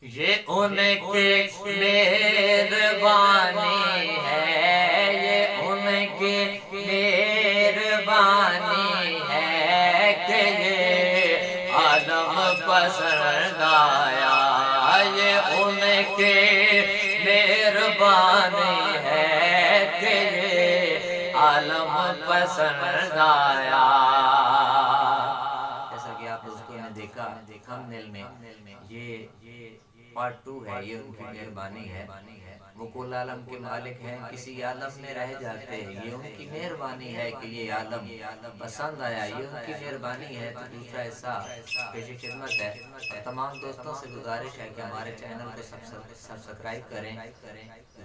یہ ان کی مہربانی ہے، یہ ان کی مہربانی ہے کہ یہ عالم پسند آیا، یہ ان کی مہربانی ہے کہ یہ عالم پسند آیا۔ جیسا کہ آپ دوستوں نے دیکھا تھمبنیل میں، یہ پارٹ 2 ہے، یہ ان کی مہربانی ہے۔ وہ کل عالم کے مالک ہیں، کسی عالم میں رہ جاتے ہیں، یہ ان کی مہربانی ہے کہ یہ عالم پسند آیا، یہ ان کی مہربانی ہے۔ تو دوسرا حصہ پیش خدمت ہے، اور تمام دوستوں سے گزارش ہے کہ ہمارے چینل کو سبسکرائب کریں،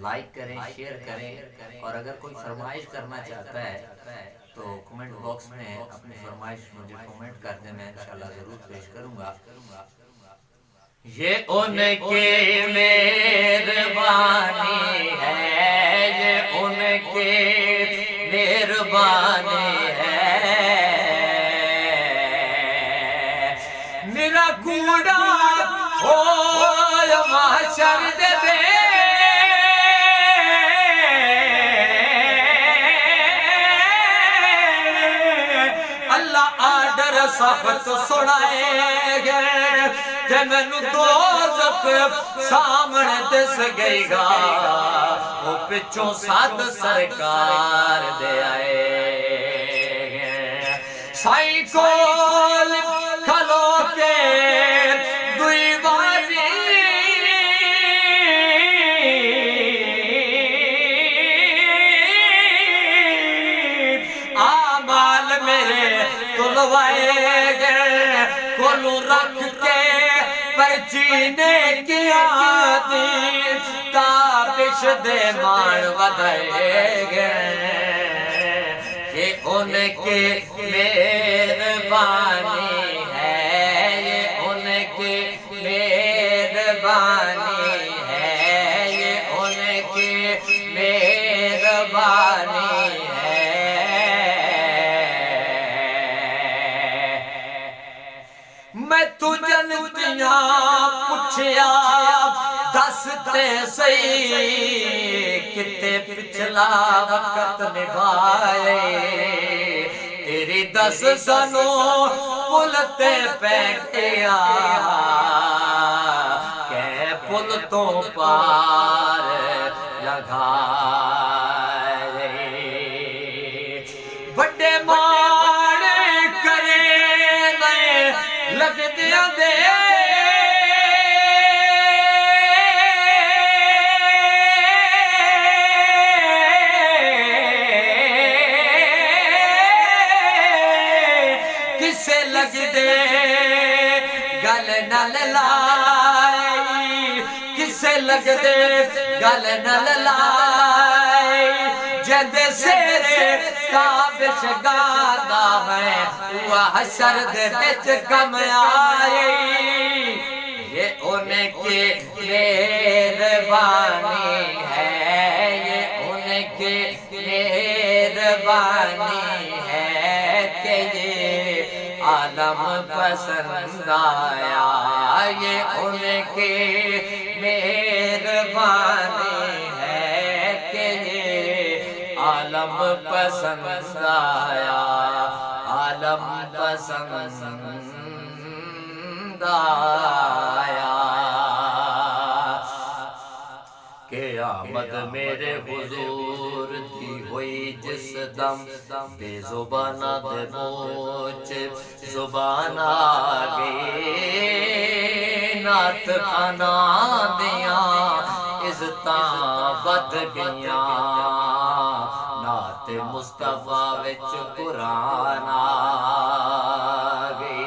لائک کریں، شیئر کریں، اور اگر کوئی فرمائش کرنا چاہتا ہے تو کمنٹ باکس میں اپنی فرمائش مجھے کمنٹ کر دیں، میں انشاءاللہ ضرور پیش کروں گا۔ یہ ان کی مہربانی ہے، یہ ان کی مہربانی ہے، میرا کوڑا ہو محشر دے دے، اللہ آرڈر سخت سنائے گے کہ مینوں دوزخ سامنے دس گئی گا، وہ پچھوں ساتھ سرکار دے آئے گے، سائیں کول کھلو کے دوئی باری آمال میرے تلوائے گے، کولو رکھ کے پرچینے کی آدھی تابش دے مان ودائے گے، یہ ان کی مہربانی ہے، یہ ان کی مہربانی ہے، یہ ان کی مہربانی ہے۔ میں تو جنتیاں پوچھیا دس تے صحیح، کتے پچھلا وقت نبھائے، تیری دس سنوں پلتے پینکیا کہ پل تو پار لگائے، بڑے مانے کرے نئے لگ دیا دے، کسے لگ دے گل نل لائی، کسے لگ دے گل نل لائی، جدے سیرے تابش گادا ہے وہ حشر دے بچ کم آئی، یہ ان کی مہربانی ہے، یہ ان کی مہربانی ہے کہ یہ عالم پسند آیا، یہ ان کی مہربانی ہے کہ یہ عالم پسند آیا، عالم پسند آیا۔ قیامت میرے حضور دی ہوئی جس دم، بے زبانہ دے موچ زبان آگئی، نعت خانا دیاں عزتاں بد گیاں، نعت مصطفیٰ وچ قرآن آگئی،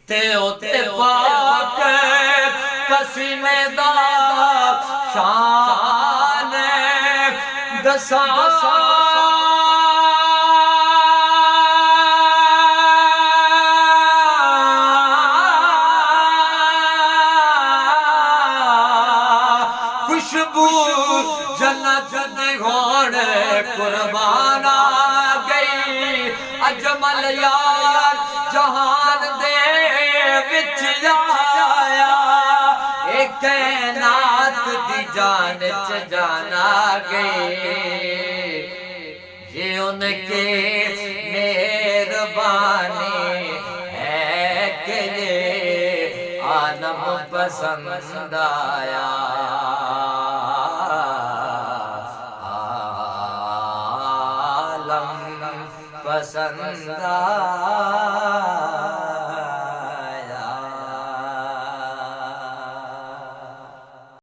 تے اوتے پاک پسینے دا شان دساں، خوشبو جنت دی ہوڑ قربان آ گئی، اجمل یار جہان دے وچ یار دی جان چ جانا گئے یہ ان کے مہربانی ہے کہ یہ عالم پسند آیا عالم پسند آیا